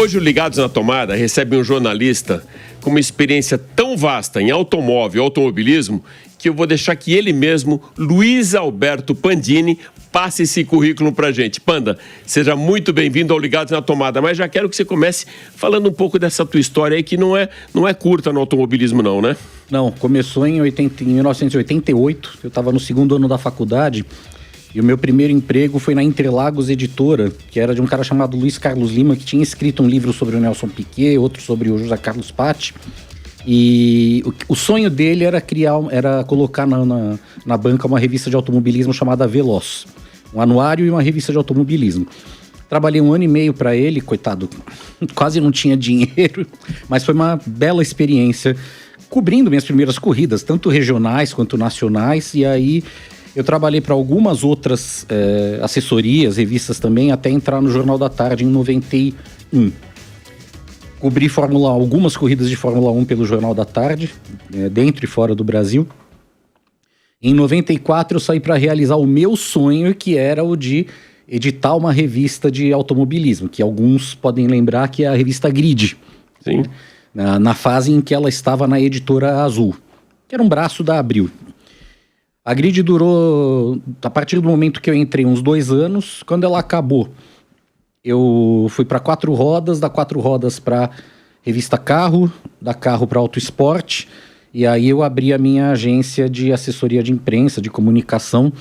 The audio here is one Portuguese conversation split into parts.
Hoje o Ligados na Tomada recebe um jornalista com uma experiência tão vasta em automóvel e automobilismo que eu vou deixar que ele mesmo, Luiz Alberto Pandini, passe esse currículo pra gente. Panda, seja muito bem-vindo ao Ligados na Tomada, mas já quero que você comece falando um pouco dessa tua história aí, que não é curta no automobilismo não, né? Não, começou em 1988, eu estava no segundo ano da faculdade e o meu primeiro emprego foi na Interlagos Editora, que era de um cara chamado Luiz Carlos Lima, que tinha escrito um livro sobre o Nelson Piquet, outro sobre o José Carlos Patti. E o sonho dele era colocar na banca uma revista de automobilismo chamada Veloz, um anuário e uma revista de automobilismo. Trabalhei 1 ano e meio para ele, coitado, quase não tinha dinheiro, mas foi uma bela experiência, cobrindo minhas primeiras corridas, tanto regionais quanto nacionais, e aí eu trabalhei para algumas outras assessorias, revistas também, até entrar no Jornal da Tarde em 91. Cobri algumas corridas de Fórmula 1 pelo Jornal da Tarde, dentro e fora do Brasil. Em 94 eu saí para realizar o meu sonho, que era o de editar uma revista de automobilismo, que alguns podem lembrar que é a revista Grid. Sim. Na fase em que ela estava na Editora Azul, que era um braço da Abril. A Grid durou, a partir do momento que eu entrei, uns 2 anos. Quando ela acabou, eu fui para 4 rodas, da 4 rodas para revista Carro, da Carro para Auto Esporte, e aí eu abri a minha agência de assessoria de imprensa, de comunicação,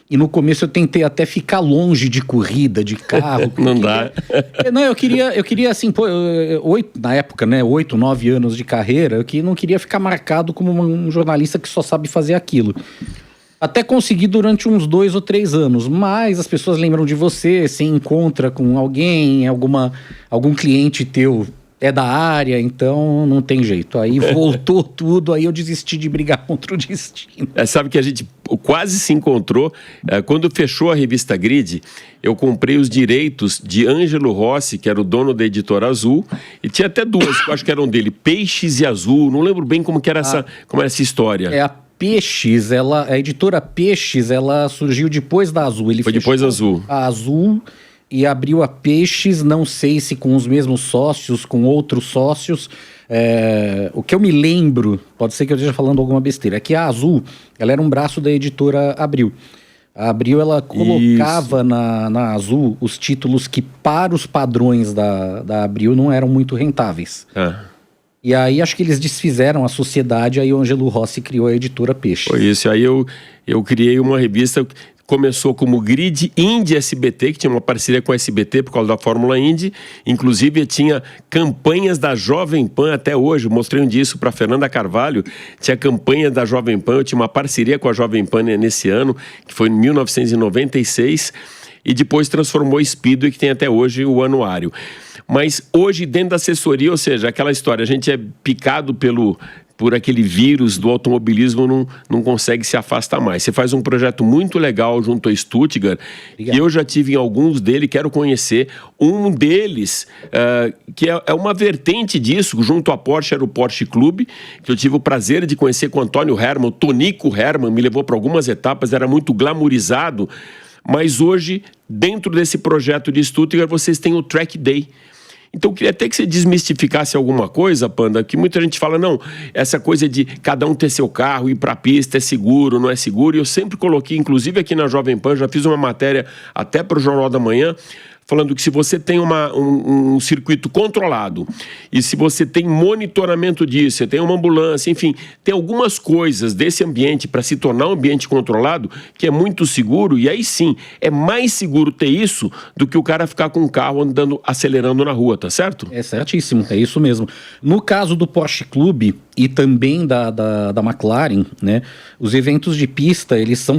e no começo eu tentei até ficar longe de corrida, de carro. Não dá. Não, eu queria assim, na época, né, 8, 9 anos de carreira, eu não queria ficar marcado como um jornalista que só sabe fazer aquilo. Até consegui durante uns 2 ou 3 anos, mas as pessoas lembram de você encontra com alguém, algum cliente teu é da área, então não tem jeito. Aí voltou tudo, aí eu desisti de brigar contra o destino. Sabe que a gente quase se encontrou. Quando fechou a revista Grid, eu comprei os direitos de Ângelo Rossi, que era o dono da Editora Azul, e tinha até 2, que eu acho que eram dele, Peixes e Azul. Não lembro bem como era essa história. A Peixes, a Editora Peixes, ela surgiu depois da Azul. Foi depois da Azul. A Azul e abriu a Peixes, não sei se com os mesmos sócios, com outros sócios. O que eu me lembro, pode ser que eu esteja falando alguma besteira, é que a Azul, ela era um braço da Editora Abril. A Abril, ela colocava na Azul os títulos que para os padrões da Abril não eram muito rentáveis. E aí acho que eles desfizeram a sociedade, aí o Ângelo Rossi criou a Editora Peixes. Foi isso, aí eu criei uma revista, começou como Grid Indy SBT, que tinha uma parceria com a SBT por causa da Fórmula Indy, inclusive tinha campanhas da Jovem Pan até hoje, eu mostrei um disso para Fernanda Carvalho, tinha campanha da Jovem Pan, eu tinha uma parceria com a Jovem Pan nesse ano, que foi em 1996, e depois transformou Speedway, que tem até hoje o anuário. Mas hoje, dentro da assessoria, ou seja, aquela história, a gente é picado por aquele vírus do automobilismo, não consegue se afastar mais. Você faz um projeto muito legal junto a Stuttgart, que eu já tive em alguns deles, quero conhecer. Um deles, que é uma vertente disso, junto à Porsche, era o Porsche Clube, que eu tive o prazer de conhecer com o Antônio Hermann, o Tonico Hermann, me levou para algumas etapas, era muito glamourizado. Mas hoje, dentro desse projeto de Stuttgart, vocês têm o Track Day. Então, eu queria até que você desmistificasse alguma coisa, Panda, que muita gente fala, não, essa coisa de cada um ter seu carro, ir para a pista, é seguro, não é seguro. E eu sempre coloquei, inclusive aqui na Jovem Pan, já fiz uma matéria até para o Jornal da Manhã, falando que se você tem um circuito controlado e se você tem monitoramento disso, você tem uma ambulância, enfim, tem algumas coisas desse ambiente para se tornar um ambiente controlado que é muito seguro, e aí sim, é mais seguro ter isso do que o cara ficar com o carro acelerando na rua, tá certo? É certíssimo, é isso mesmo. No caso do Porsche Clube e também da McLaren, né, os eventos de pista, eles são,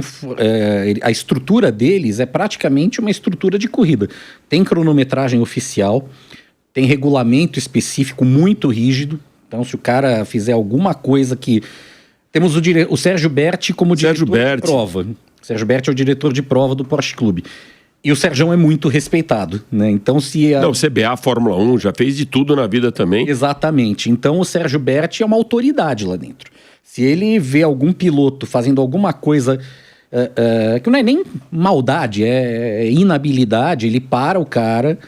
a estrutura deles é praticamente uma estrutura de corrida. Tem cronometragem oficial, tem regulamento específico muito rígido. Então, se o cara fizer alguma coisa que... Temos o Sérgio Berti como diretor de prova. O Sérgio Berti é o diretor de prova do Porsche Clube. E o Serjão é muito respeitado, né? Então, Não, CBA, Fórmula 1, já fez de tudo na vida também. Exatamente. Então, o Sérgio Berti é uma autoridade lá dentro. Se ele vê algum piloto fazendo alguma coisa... que não é nem maldade, é inabilidade, ele para o cara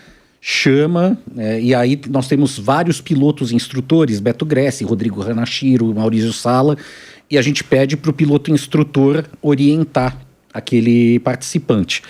chama, e aí nós temos vários pilotos instrutores, Beto Gressi, Rodrigo Ranachiro, Maurício Sala, e a gente pede para o piloto instrutor orientar aquele participante.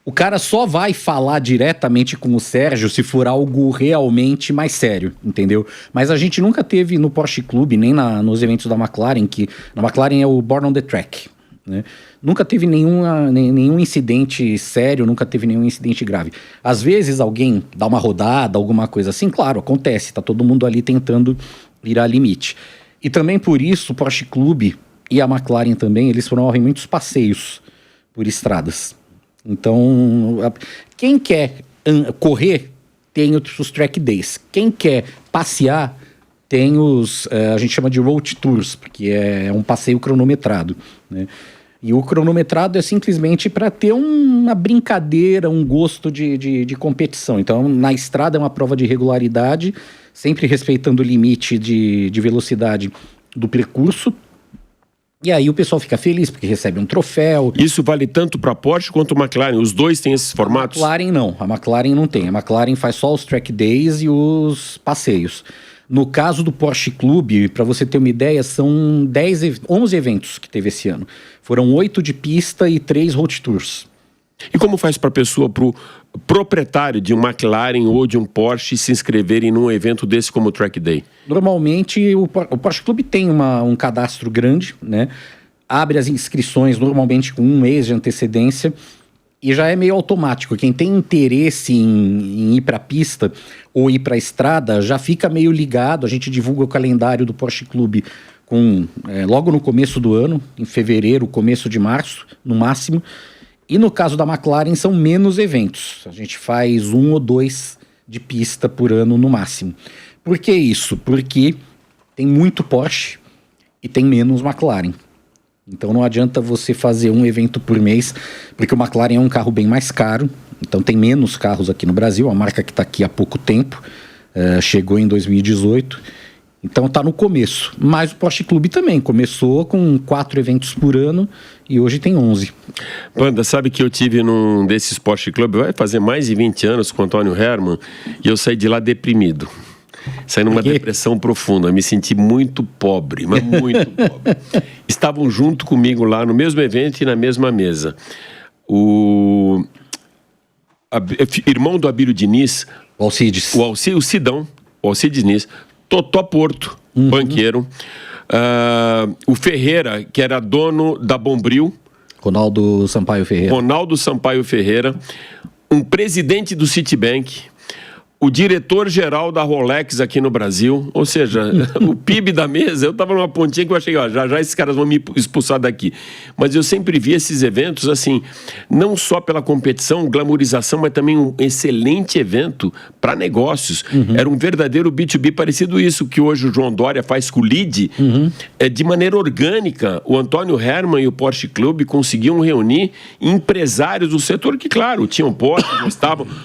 O cara só vai falar diretamente com o Sérgio se for algo realmente mais sério, entendeu? Mas a gente nunca teve no Porsche Club, nem nos eventos da McLaren, que na McLaren é o Born on the Track, né? Nunca teve nenhum incidente sério, nunca teve nenhum incidente grave. Às vezes alguém dá uma rodada, alguma coisa assim, claro, acontece, tá todo mundo ali tentando virar limite. E também por isso o Porsche Club e a McLaren também, eles promovem muitos passeios por estradas. Então, quem quer correr, tem os track days. Quem quer passear, tem a gente chama de road tours, porque é um passeio cronometrado, né? E o cronometrado é simplesmente para ter uma brincadeira, um gosto de competição. Então, na estrada é uma prova de regularidade, sempre respeitando o limite de velocidade do percurso. E aí o pessoal fica feliz porque recebe um troféu. Isso vale tanto para a Porsche quanto a McLaren? Os dois têm esses formatos? A McLaren não tem. A McLaren faz só os track days e os passeios. No caso do Porsche Club, para você ter uma ideia, são 11 eventos que teve esse ano. Foram 8 de pista e 3 road tours. E como faz para a pessoa, para o proprietário de um McLaren ou de um Porsche se inscreverem num evento desse como o Track Day? Normalmente o Porsche Club tem um cadastro grande, né? Abre as inscrições normalmente com um mês de antecedência e já é meio automático. Quem tem interesse em ir para a pista ou ir para a estrada já fica meio ligado. A gente divulga o calendário do Porsche Club logo no começo do ano, em fevereiro, começo de março, no máximo. E no caso da McLaren são menos eventos. A gente faz 1 ou 2 de pista por ano no máximo. Por que isso? Porque tem muito Porsche e tem menos McLaren. Então não adianta você fazer um evento por mês, porque o McLaren é um carro bem mais caro. Então tem menos carros aqui no Brasil, a marca que está aqui há pouco tempo, chegou em 2018. Então tá no começo. Mas o Porsche Club também começou com 4 eventos por ano e hoje tem 11. Panda, sabe que eu tive num desses Porsche Club, vai fazer mais de 20 anos com o Antônio Hermann, e eu saí de lá deprimido. Saí numa depressão profunda, me senti muito pobre, mas muito pobre. Estavam junto comigo lá no mesmo evento e na mesma mesa. O irmão do Abílio Diniz, o Alcides. O Sidão, o Alcides Diniz, Totó Porto, banqueiro. O Ferreira, que era dono da Bombril. Ronaldo Sampaio Ferreira. Um presidente do Citibank. O diretor-geral da Rolex aqui no Brasil. Ou seja, o PIB da mesa, eu estava numa pontinha que eu achei, já esses caras vão me expulsar daqui. Mas eu sempre vi esses eventos, assim, não só pela competição, glamorização, mas também um excelente evento para negócios. Era um verdadeiro B2B, parecido isso que hoje o João Dória faz com o LEED. De maneira orgânica, o Antônio Hermann e o Porsche Club conseguiam reunir empresários do setor que, claro, tinham Porsche,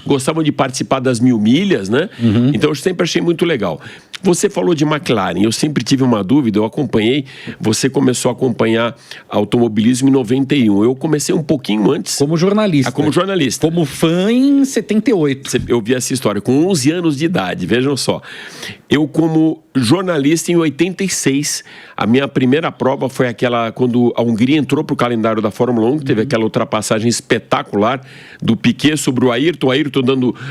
gostavam de participar das 1000 milhas, né? Então eu sempre achei muito legal. Você falou de McLaren, eu sempre tive uma dúvida, eu acompanhei, você começou a acompanhar automobilismo em 91, eu comecei um pouquinho antes. Como jornalista. Como jornalista. Como fã em 78. Eu vi essa história, com 11 anos de idade, vejam só. Eu como jornalista em 86, a minha primeira prova foi aquela, quando a Hungria entrou para o calendário da Fórmula 1, que teve aquela ultrapassagem espetacular do Piquet sobre o Ayrton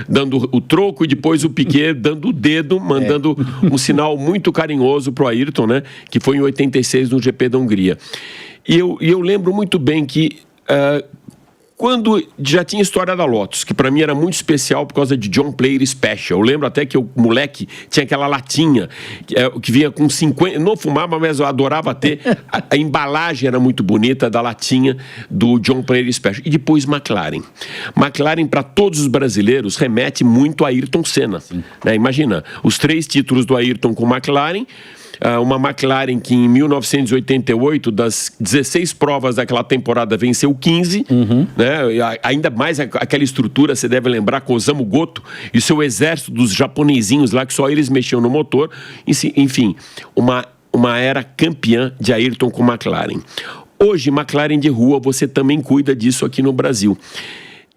dando o troco e depois o Piquet dando o dedo, mandando um sinal muito carinhoso para o Ayrton, né? Que foi em 86 no GP da Hungria. E eu lembro muito bem que quando já tinha história da Lotus, que para mim era muito especial por causa de John Player Special. Eu lembro até que o moleque tinha aquela latinha que vinha com 50... Não fumava, mas eu adorava ter. A embalagem era muito bonita da latinha do John Player Special. E depois McLaren. McLaren, para todos os brasileiros, remete muito a Ayrton Senna. Né? Imagina, os 3 títulos do Ayrton com McLaren... Uma McLaren que em 1988, das 16 provas daquela temporada, venceu 15, né? Ainda mais aquela estrutura, você deve lembrar, com Osamu Goto e o seu exército dos japonesinhos lá, que só eles mexiam no motor. Enfim, uma era campeã de Ayrton com McLaren. Hoje, McLaren de rua, você também cuida disso aqui no Brasil.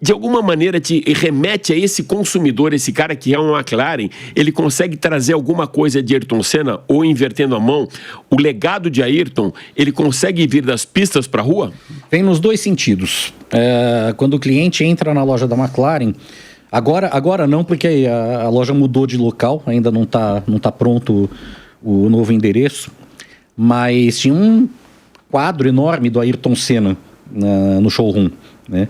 de alguma maneira te remete a esse consumidor, esse cara que é um McLaren, ele consegue trazer alguma coisa de Ayrton Senna, ou invertendo a mão, o legado de Ayrton, ele consegue vir das pistas para a rua? Vem nos dois sentidos. Quando o cliente entra na loja da McLaren, agora não, porque a loja mudou de local, ainda não tá pronto o novo endereço, mas tinha um quadro enorme do Ayrton Senna no showroom, né?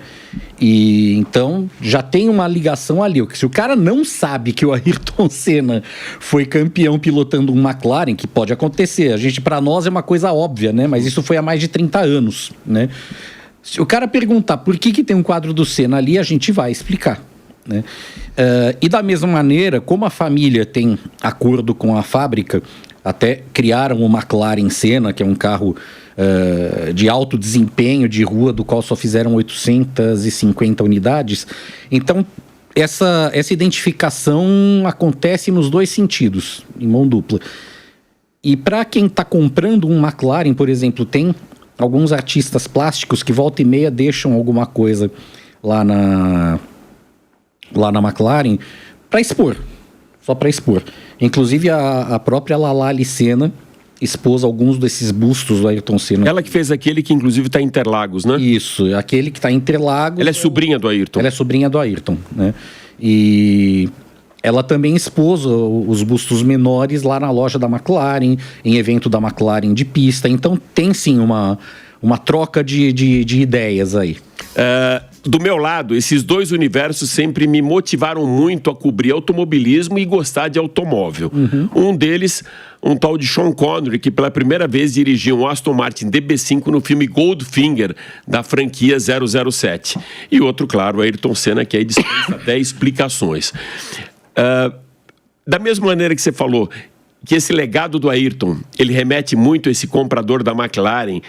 E então já tem uma ligação ali. Se o cara não sabe que o Ayrton Senna foi campeão pilotando um McLaren, que pode acontecer, para nós é uma coisa óbvia, né? Mas isso foi há mais de 30 anos, né? Se o cara perguntar por que tem um quadro do Senna ali, a gente vai explicar, né? E da mesma maneira, como a família tem acordo com a fábrica, até criaram o McLaren Senna, que é um carro de alto desempenho de rua, do qual só fizeram 850 unidades. Então, essa identificação acontece nos dois sentidos, em mão dupla. E para quem está comprando um McLaren, por exemplo, tem alguns artistas plásticos que volta e meia deixam alguma coisa lá na McLaren para expor, só para expor. Inclusive a própria Lalali Senna expôs alguns desses bustos do Ayrton Senna. Ela que fez aquele que inclusive está em Interlagos, né? Isso, aquele que está em Interlagos. Ela é sobrinha do Ayrton. Ela é sobrinha do Ayrton, né? E ela também expôs os bustos menores lá na loja da McLaren, em evento da McLaren de pista. Então tem sim uma troca de ideias aí. Do meu lado, esses dois universos sempre me motivaram muito a cobrir automobilismo e gostar de automóvel. Um deles, um tal de Sean Connery, que pela primeira vez dirigiu um Aston Martin DB5 no filme Goldfinger, da franquia 007. E outro, claro, Ayrton Senna, que aí dispensa até explicações. Da mesma maneira que você falou que esse legado do Ayrton, ele remete muito a esse comprador da McLaren,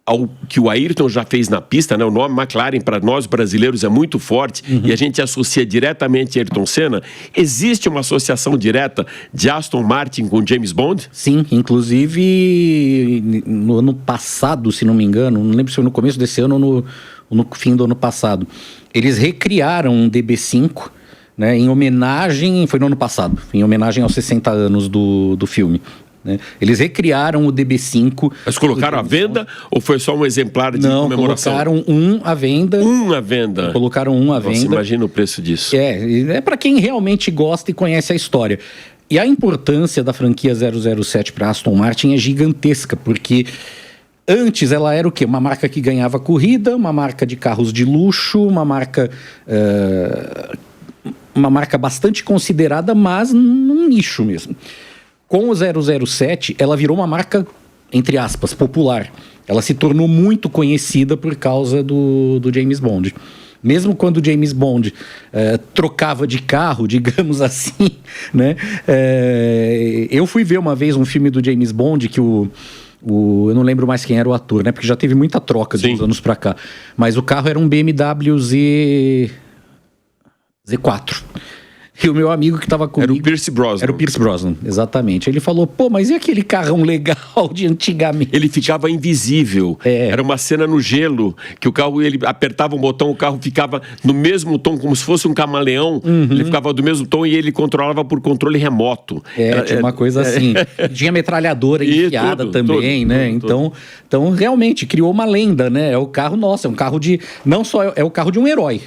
ao que o Ayrton já fez na pista, né? O nome McLaren para nós brasileiros é muito forte e a gente associa diretamente a Ayrton Senna. Existe uma associação direta de Aston Martin com James Bond? Sim, inclusive no ano passado, se não me engano, não lembro se foi no começo desse ano ou no fim do ano passado, eles recriaram um DB5, né, em homenagem, foi no ano passado, em homenagem aos 60 anos do filme. Né? Eles recriaram o DB5. Mas colocaram à venda ou foi só um exemplar de comemoração? Não, colocaram um à venda. Um à venda? Colocaram um à venda. Nossa, imagina o preço disso. É para quem realmente gosta e conhece a história. E a importância da franquia 007 para Aston Martin é gigantesca, porque antes ela era o quê? Uma marca que ganhava corrida, uma marca de carros de luxo, uma marca bastante considerada, mas num nicho mesmo. Com o 007, ela virou uma marca, entre aspas, popular. Ela se tornou muito conhecida por causa do James Bond. Mesmo quando o James Bond trocava de carro, digamos assim, né? Eu fui ver uma vez um filme do James Bond que eu não lembro mais quem era o ator, né? Porque já teve muita troca de uns anos pra cá. Mas o carro era um BMW Z4. E o meu amigo que estava comigo... Era o Pierce Brosnan. Era o Pierce Brosnan, exatamente. Ele falou, pô, mas e aquele carrão legal de antigamente? Ele ficava invisível. Era uma cena no gelo, que o carro, ele apertava um botão, o carro ficava no mesmo tom, como se fosse um camaleão. Ele ficava do mesmo tom e ele controlava por controle remoto. Tinha uma coisa assim. Tinha metralhadora enfiada também, né? Então, realmente, criou uma lenda, né? É o carro, nossa, é um carro de... Não só é o carro de um herói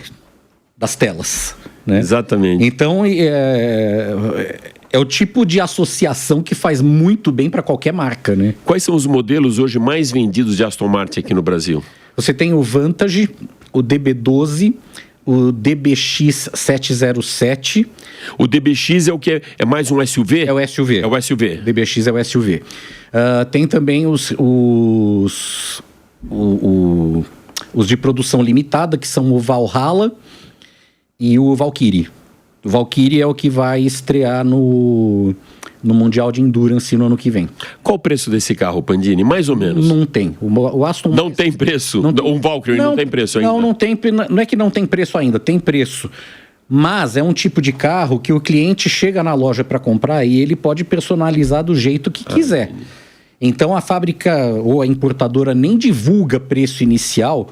das telas, né? Exatamente. Então, é o tipo de associação que faz muito bem para qualquer marca, né? Quais são os modelos hoje mais vendidos de Aston Martin aqui no Brasil? Você tem o Vantage, o DB12, o DBX 707. O DBX é o que é mais um SUV? É o SUV. É o SUV. O DBX é o SUV. Tem também os de produção limitada, que são o Valhalla e o Valkyrie. O Valkyrie é o que vai estrear no Mundial de Endurance no ano que vem. Qual o preço desse carro, Pandini? Mais ou menos? Não tem. O Aston não tem preço? Um Valkyrie não tem preço ainda? Não tem. Não é que não tem preço ainda, tem preço. Mas é um tipo de carro que o cliente chega na loja para comprar e ele pode personalizar do jeito que quiser. Então a fábrica ou a importadora nem divulga preço inicial,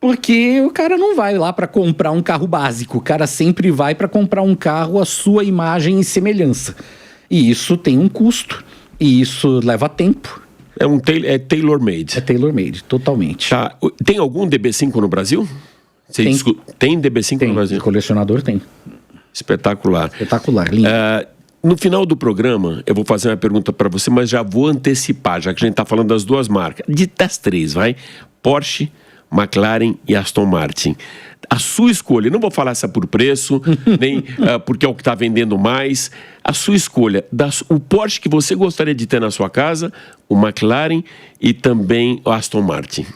Porque o cara não vai lá para comprar um carro básico, o cara sempre vai para comprar um carro à sua imagem e semelhança. E isso tem um custo, e isso leva tempo. É tailor-made. É tailor-made, totalmente. Tá. Tem algum DB5 no Brasil? Tem DB5 no Brasil? Colecionador tem. Espetacular. Espetacular, lindo. No final do programa, eu vou fazer uma pergunta para você, mas já vou antecipar, já que a gente está falando das duas marcas. Das três, vai? Porsche, McLaren e Aston Martin. A sua escolha, não vou falar essa por preço, nem porque é o que está vendendo mais. A sua escolha, o Porsche que você gostaria de ter na sua casa, o McLaren e também o Aston Martin.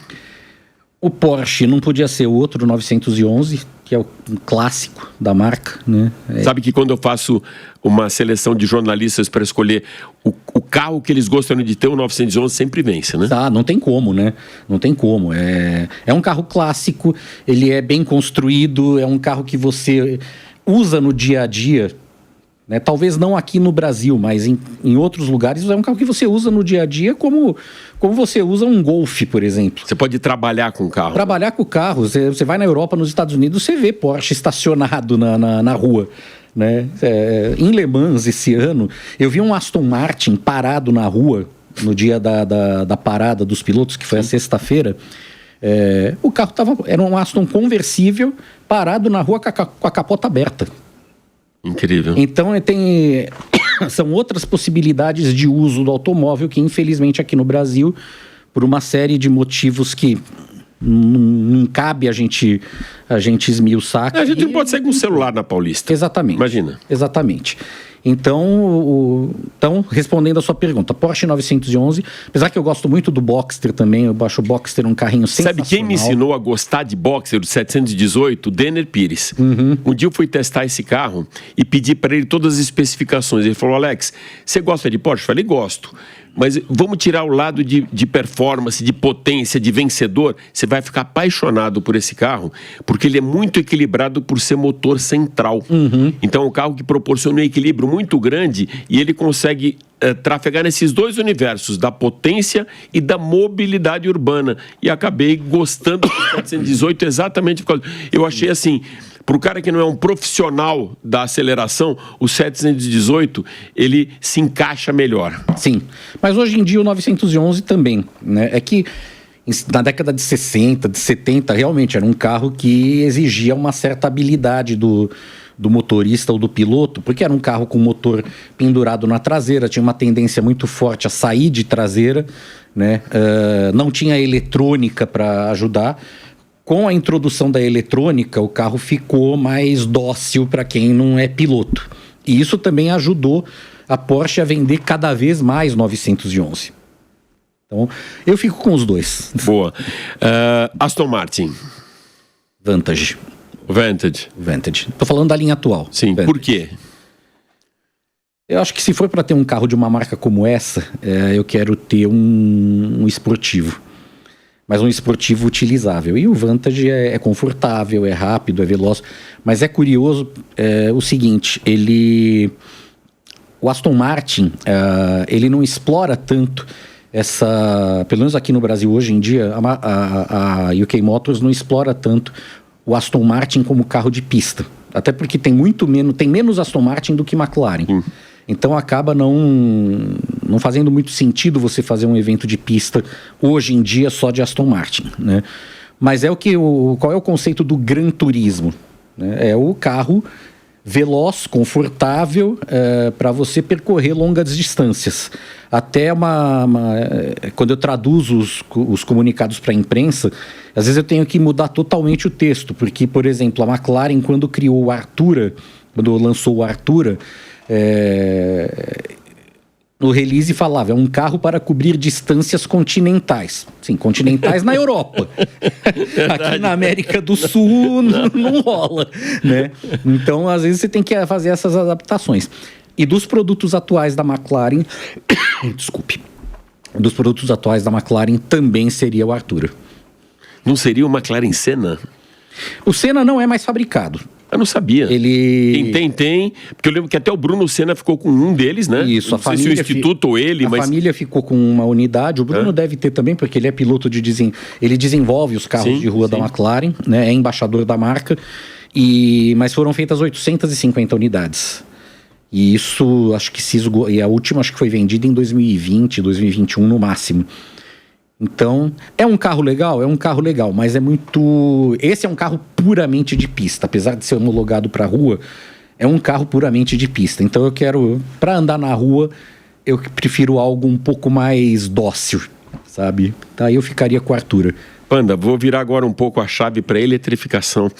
O Porsche não podia ser o outro 911, que é um clássico da marca, né? Sabe que quando eu faço uma seleção de jornalistas para escolher o carro que eles gostariam de ter, o 911 sempre vence, né? Tá, não tem como, né? Não tem como. É um carro clássico, ele é bem construído, é um carro que você usa no dia a dia, né? Talvez não aqui no Brasil, mas em outros lugares é um carro que você usa no dia a dia como você usa um Golf, por exemplo. Você pode trabalhar com o carro. Trabalhar com o carro. Você vai na Europa, nos Estados Unidos, você vê Porsche estacionado na rua, né? Em Le Mans, esse ano, eu vi um Aston Martin parado na rua no dia da parada dos pilotos, que foi a sexta-feira. O carro era um Aston conversível parado na rua com a capota aberta. Incrível. Então são outras possibilidades de uso do automóvel que, infelizmente, aqui no Brasil, por uma série de motivos que não cabe a gente esmiuçar. A gente não pode sair com o celular na Paulista. Exatamente. Imagina. Exatamente. Então, respondendo a sua pergunta, Porsche 911, apesar que eu gosto muito do Boxster também, eu acho o Boxster um carrinho sensacional. Sabe quem me ensinou a gostar de Boxster, do 718? O Denner Pires. Um dia eu fui testar esse carro e pedi para ele todas as especificações. Ele falou: Alex, você gosta de Porsche? Eu falei: gosto. Mas vamos tirar o lado de performance, de potência, de vencedor. Você vai ficar apaixonado por esse carro, porque ele é muito equilibrado por ser motor central. Então é um carro que proporciona um equilíbrio muito grande e ele consegue trafegar nesses dois universos, da potência e da mobilidade urbana. E acabei gostando do 718 exatamente por causa... Eu achei assim... Para o cara que não é um profissional da aceleração, o 718, ele se encaixa melhor. Sim, mas hoje em dia o 911 também, né? É que na década de 60, de 70, realmente era um carro que exigia uma certa habilidade do motorista ou do piloto, porque era um carro com motor pendurado na traseira, tinha uma tendência muito forte a sair de traseira, né? Não tinha eletrônica para ajudar. Com a introdução da eletrônica, o carro ficou mais dócil para quem não é piloto. E isso também ajudou a Porsche a vender cada vez mais 911. Então, eu fico com os dois. Boa. Aston Martin. Vantage. Tô falando da linha atual. Sim, Vantage. Por quê? Eu acho que se for para ter um carro de uma marca como essa, eu quero ter um esportivo. Mas um esportivo utilizável. E o Vantage é confortável, é rápido, é veloz. Mas é curioso o seguinte, o Aston Martin, ele não explora tanto pelo menos aqui no Brasil hoje em dia, a UK Motors não explora tanto o Aston Martin como carro de pista. Até porque tem menos Aston Martin do que McLaren. Então acaba não fazendo muito sentido você fazer um evento de pista hoje em dia só de Aston Martin, né? Mas qual é o conceito do Gran Turismo? É o carro veloz, confortável, para você percorrer longas distâncias. Até quando eu traduzo os comunicados para a imprensa, às vezes eu tenho que mudar totalmente o texto, porque, por exemplo, a McLaren, quando lançou o Artura, no release falava, é um carro para cobrir distâncias continentais. Sim, continentais na Europa. Aqui na América do Sul não rola, né? Então, às vezes, você tem que fazer essas adaptações. E dos produtos atuais da McLaren... Desculpe. Dos produtos atuais da McLaren também seria o Artura. Não seria o McLaren Senna? O Senna não é mais fabricado. Eu não sabia. Ele... Tem. Porque eu lembro que até o Bruno Senna ficou com um deles, né? Isso, não sei se o Instituto ou ele, mas... A família ficou com uma unidade. O Bruno deve ter também, porque ele é piloto de... Ele desenvolve os carros de rua da McLaren, né? É embaixador da marca. Mas foram feitas 850 unidades. E isso, acho que se esgotou. E a última, acho que foi vendida em 2020, 2021 no máximo. Então, é um carro legal? É um carro legal, mas é muito... Esse é um carro puramente de pista, apesar de ser homologado para rua, é um carro puramente de pista. Então eu quero, para andar na rua, eu prefiro algo um pouco mais dócil, sabe? Aí eu ficaria com a Artura. Panda, vou virar agora um pouco a chave para a eletrificação,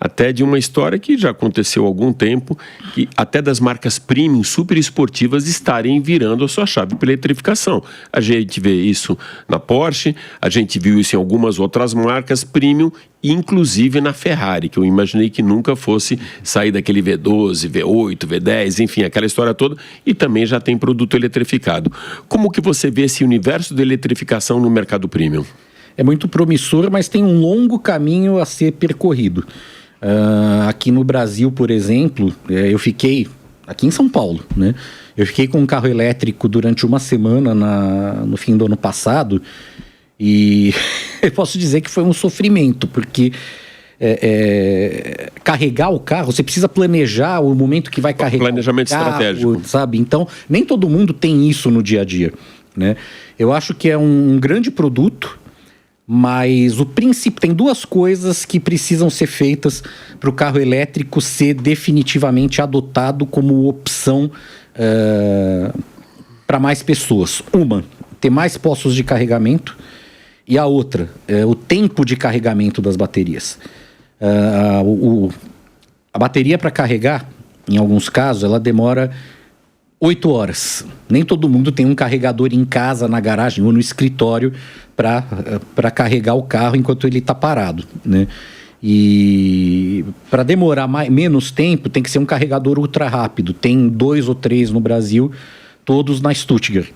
até de uma história que já aconteceu há algum tempo, que até das marcas premium super esportivas estarem virando a sua chave para a eletrificação. A gente vê isso na Porsche, a gente viu isso em algumas outras marcas premium, inclusive na Ferrari, que eu imaginei que nunca fosse sair daquele V12, V8, V10, enfim, aquela história toda, e também já tem produto eletrificado. Como que você vê esse universo de eletrificação no mercado premium? É muito promissor, mas tem um longo caminho a ser percorrido. Aqui no Brasil, por exemplo, eu fiquei... Aqui em São Paulo, né? Eu fiquei com um carro elétrico durante uma semana no fim do ano passado e eu posso dizer que foi um sofrimento, porque carregar o carro, você precisa planejar o momento que vai carregar planejamento o carro, estratégico, sabe? Então, nem todo mundo tem isso no dia a dia, né? Eu acho que é um grande produto, mas o princípio tem duas coisas que precisam ser feitas para o carro elétrico ser definitivamente adotado como opção para mais pessoas. Uma, ter mais postos de carregamento, e a outra, o tempo de carregamento das baterias. A bateria para carregar, em alguns casos, ela demora 8 horas. Nem todo mundo tem um carregador em casa, na garagem ou no escritório para carregar o carro enquanto ele está parado, né? E para demorar menos tempo, tem que ser um carregador ultra rápido. Tem 2 ou 3 no Brasil, todos na Stuttgart.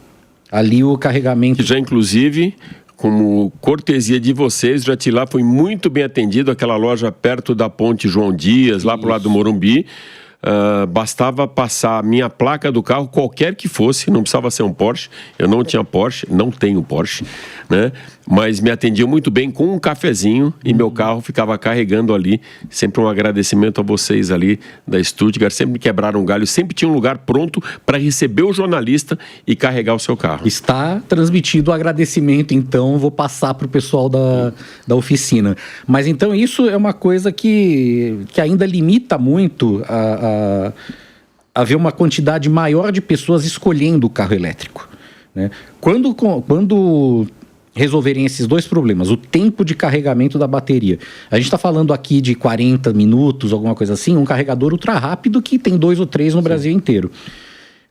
Ali o carregamento... Que já, inclusive, como cortesia de vocês, Jatilá foi muito bem atendido, aquela loja perto da Ponte João Dias, lá pro lado do Morumbi. Bastava passar a minha placa do carro, qualquer que fosse, não precisava ser um Porsche. Eu não tinha Porsche, não tenho Porsche, né? Mas me atendiam muito bem com um cafezinho e meu carro ficava carregando ali. Sempre um agradecimento a vocês ali da Stuttgart, sempre quebraram um galho, sempre tinha um lugar pronto para receber o jornalista e carregar o seu carro. Está transmitido o agradecimento, então vou passar para o pessoal da oficina. Mas então isso é uma coisa que ainda limita muito a ver uma quantidade maior de pessoas escolhendo o carro elétrico, né? Quando resolverem esses dois problemas, o tempo de carregamento da bateria, a gente está falando aqui de 40 minutos, alguma coisa assim, um carregador ultra rápido que tem 2 ou 3 no Brasil inteiro.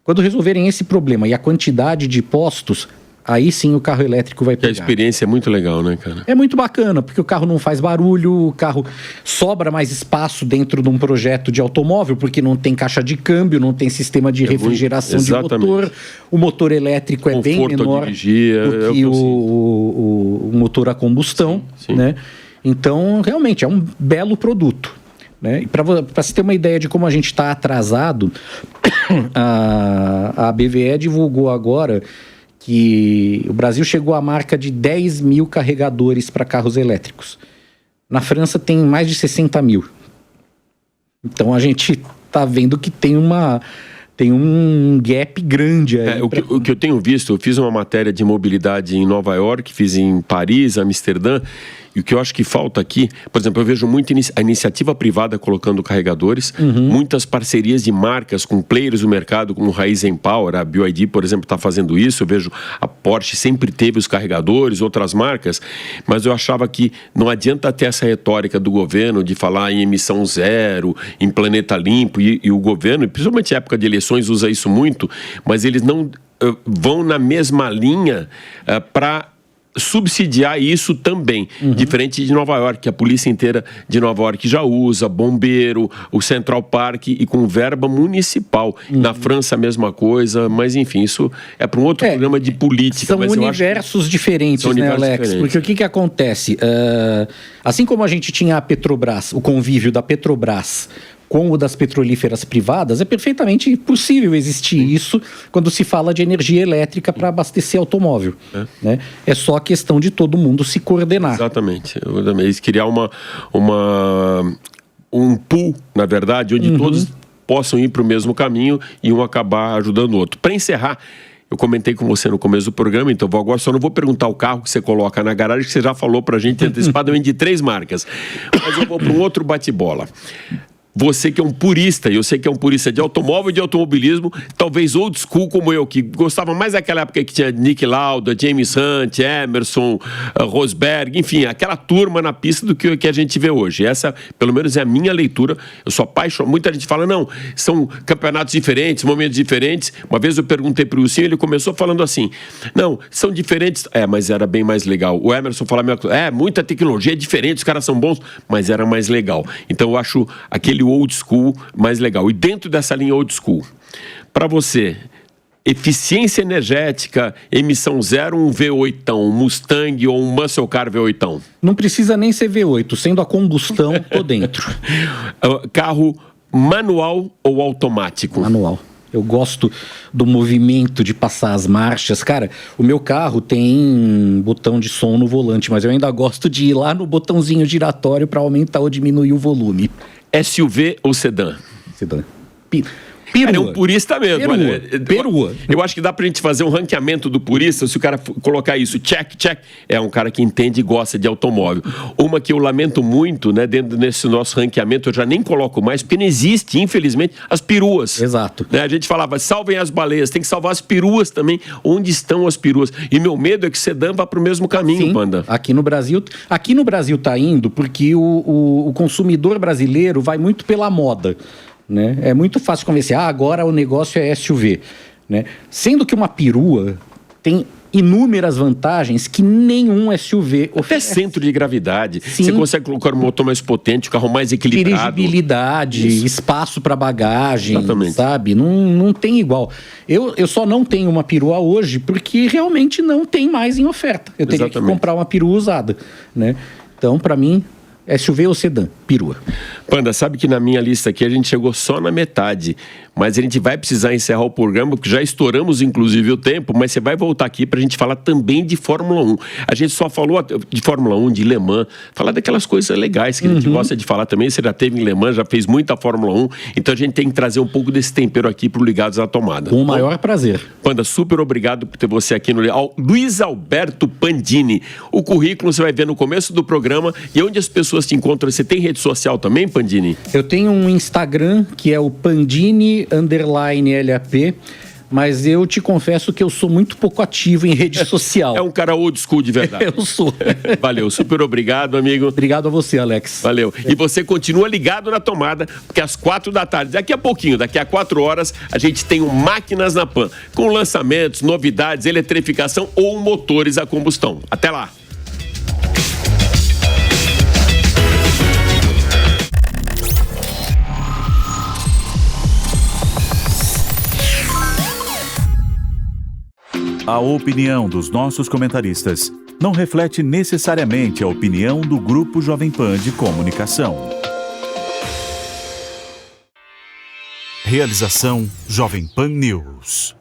Quando resolverem esse problema e a quantidade de postos, aí sim o carro elétrico vai pegar. A experiência é muito legal, né, cara? É muito bacana, porque o carro não faz barulho, o carro sobra mais espaço dentro de um projeto de automóvel, porque não tem caixa de câmbio, não tem sistema de refrigeração de motor. O motor elétrico é bem menor do que o motor a combustão, sim. Né? Então, realmente, é um belo produto, né? E para você ter uma ideia de como a gente está atrasado, a BVE divulgou agora que o Brasil chegou à marca de 10 mil carregadores para carros elétricos. Na França tem mais de 60 mil. Então a gente está vendo que tem um gap grande aí. O que eu tenho visto, eu fiz uma matéria de mobilidade em Nova York, fiz em Paris, Amsterdã, e o que eu acho que falta aqui, por exemplo, eu vejo muito a iniciativa privada colocando carregadores, muitas parcerias de marcas com players do mercado, como Raiz Empower, a BYD, por exemplo, está fazendo isso. Eu vejo a Porsche sempre teve os carregadores, outras marcas, mas eu achava que não adianta ter essa retórica do governo de falar em emissão zero, em planeta limpo, e o governo, principalmente em época de eleições, usa isso muito, mas eles não vão na mesma linha para subsidiar isso também, diferente de Nova York, que a polícia inteira de Nova York já usa, bombeiro, o Central Park e com verba municipal. Na França a mesma coisa, mas enfim, isso é para um outro programa de política. São mas universos diferentes, né, Alex? Porque o que acontece? Assim como a gente tinha a Petrobras, o convívio da Petrobras com o das petrolíferas privadas, é perfeitamente possível existir isso quando se fala de energia elétrica para abastecer automóvel. Né? É só a questão de todo mundo se coordenar. Exatamente. Eles criar um pool, na verdade, onde todos possam ir para o mesmo caminho e um acabar ajudando o outro. Para encerrar, eu comentei com você no começo do programa, então agora só não vou perguntar o carro que você coloca na garagem, que você já falou para a gente antecipadamente de 3 marcas. Mas eu vou para um outro bate-bola. Você que é um purista, e eu sei que é um purista de automóvel e de automobilismo, talvez old school como eu, que gostava mais daquela época que tinha Niki Lauda, James Hunt, Emerson, Rosberg, enfim, aquela turma na pista do que a gente vê hoje. Essa, pelo menos, é a minha leitura. Eu sou apaixonado. Muita gente fala, não, são campeonatos diferentes, momentos diferentes. Uma vez eu perguntei para o Lucinho, ele começou falando assim, não, são diferentes, mas era bem mais legal. O Emerson falava, muita tecnologia, é diferente, os caras são bons, mas era mais legal. Então eu acho aquele old school mais legal. E dentro dessa linha old school, para você, eficiência energética, emissão zero, um V8, um Mustang ou um Muscle Car V8? Não precisa nem ser V8, sendo a combustão, tô dentro. Carro manual ou automático? Manual. Eu gosto do movimento de passar as marchas. Cara, o meu carro tem botão de som no volante, mas eu ainda gosto de ir lá no botãozinho giratório para aumentar ou diminuir o volume. SUV ou sedã? Sedã. Cara, é um purista mesmo. Perua. Eu acho que dá pra gente fazer um ranqueamento do purista, se o cara colocar isso, check. É um cara que entende e gosta de automóvel. Uma que eu lamento muito, né, dentro desse nosso ranqueamento, eu já nem coloco mais, porque não existe, infelizmente, as peruas. Exato. Né? A gente falava, salvem as baleias, tem que salvar as peruas também. Onde estão as peruas? E meu medo é que o sedã vá pro mesmo caminho, Sim, Panda. Aqui no Brasil tá indo porque o consumidor brasileiro vai muito pela moda. Né? É muito fácil convencer, agora o negócio é SUV. Né? Sendo que uma perua tem inúmeras vantagens que nenhum SUV oferece. Até centro de gravidade. Sim. Você consegue colocar um motor mais potente, o carro mais equilibrado. Dirigibilidade, espaço para bagagem, exatamente, sabe? Não tem igual. Eu só não tenho uma perua hoje porque realmente não tem mais em oferta. Eu teria que comprar uma perua usada. Né? Então, para mim, SUV ou sedã? Perua. Panda, sabe que na minha lista aqui a gente chegou só na metade, mas a gente vai precisar encerrar o programa, porque já estouramos inclusive o tempo, mas você vai voltar aqui pra gente falar também de Fórmula 1. A gente só falou de Fórmula 1, de Le Mans, falar daquelas coisas legais que a gente gosta de falar também. Você já teve em Le Mans, já fez muita Fórmula 1, então a gente tem que trazer um pouco desse tempero aqui pro Ligados à Tomada. Com o maior prazer. Panda, super obrigado por ter você aqui no Luiz Alberto Pandini. O currículo você vai ver no começo do programa e onde as pessoas te encontram. Você tem rede social também, Pandini? Eu tenho um Instagram que é o Pandini_LAP, mas eu te confesso que eu sou muito pouco ativo em rede social. É um cara old school de verdade. Eu sou. Valeu, super obrigado, amigo. Obrigado a você, Alex. Valeu. E você continua ligado na tomada, porque às 4 da tarde, daqui a pouquinho, daqui a 4 horas, a gente tem o Máquinas na Pan, com lançamentos, novidades, eletrificação ou motores a combustão. Até lá. A opinião dos nossos comentaristas não reflete necessariamente a opinião do Grupo Jovem Pan de Comunicação. Realização Jovem Pan News.